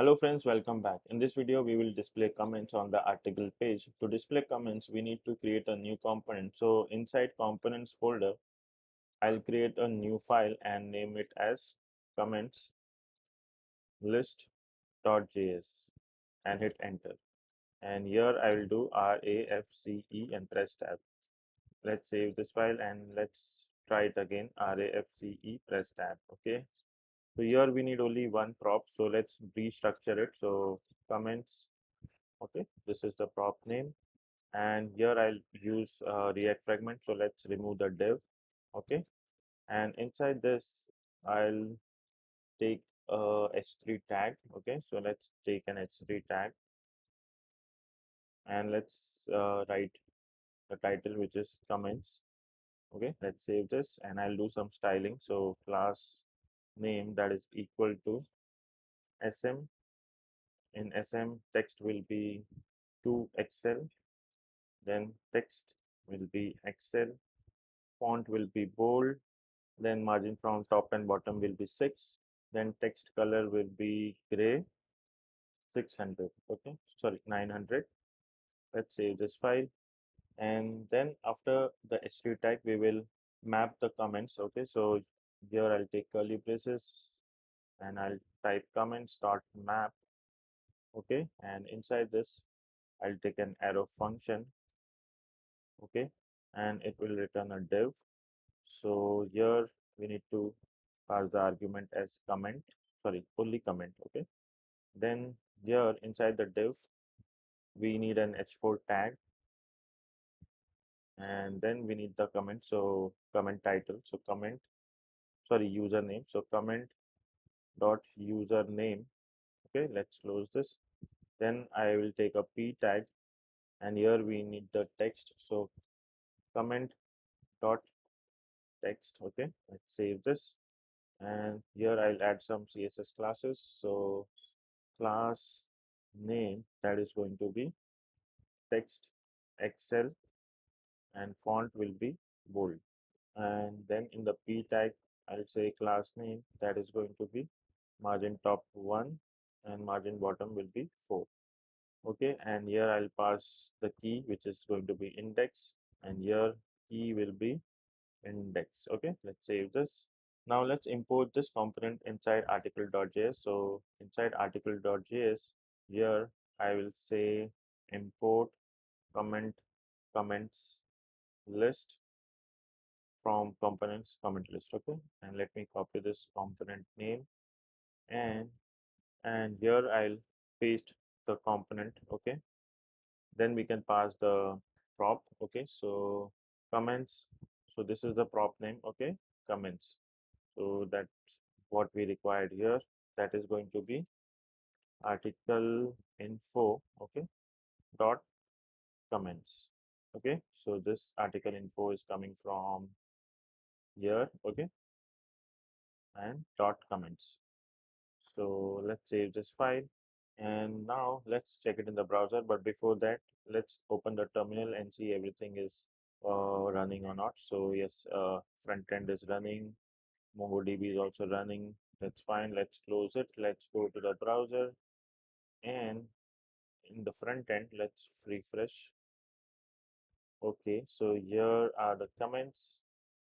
Hello friends, welcome back. In this video, we will display comments on the article page. To display comments, we need to create a new component. So inside components folder, I'll create a new file and name it as comments list.js and hit enter. And here I will do RAFCE and press tab. Let's save this file and let's try it again. RAFCE, press tab. Okay. So here we need only one prop. So let's restructure it. So comments. Okay, this is the prop name, and here I'll use React fragment. So let's remove the div. Okay, and inside this I'll take a h3 tag. Okay, so let's take an h3 tag and let's write the title, which is comments. Okay, let's save this and I'll do some styling. So class name that is equal to sm. In sm, text will be to excel, then text will be excel, font will be bold, then margin from top and bottom will be 6, then text color will be gray, 600. Okay, sorry, 900. Let's save this file, and then after the h3 tag we will map the comments. Okay, so here I'll take curly braces and I'll type comments dot map. Okay, and inside this I'll take an arrow function. Okay, and it will return a div. So here we need to pass the argument as comment, sorry, only comment. Okay, then here inside the div we need an h4 tag, and then we need the comment. So comment title, so comment, sorry, username, so comment dot username. Okay, let's close this. Then I will take a p tag, and here we need the text, so comment dot text. Okay, let's save this, and here I'll add some css classes. So class name that is going to be text excel, and font will be bold. And then in the p tag I'll say class name that is going to be margin top 1 and margin bottom will be 4. Okay, and here I'll pass the key, which is going to be index, and here key will be index. Okay, let's save this. Now let's import this component inside article.js. So inside article.js, here I will say import comments list from components comment list. Okay, and let me copy this component name, and here I'll paste the component. Okay, then we can pass the prop. Okay, so comments, so this is the prop name. Okay, comments, so that's what we required here. That is going to be article info. Okay, dot comments. Okay, so this article info is coming from here. Okay, and dot comments. So let's save this file, and now let's check it in the browser. But before that, let's open the terminal and see everything is running or not. So yes, front end is running, MongoDB is also running. That's fine. Let's close it. Let's go to the browser, and in the front end, let's refresh. Okay, so here are the comments.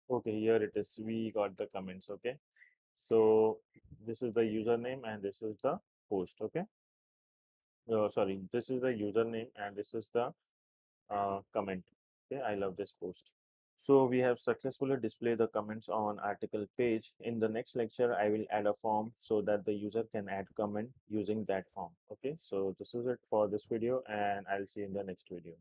Okay, here it is. We got the comments. Okay, so this is the username and this is the post. Okay, sorry, this is the username and this is the comment. Okay, I love this post. So we have successfully displayed the comments on article page. In the next lecture, I will add a form so that the user can add comment using that form. Okay, so this is it for this video, and I'll see you in the next video.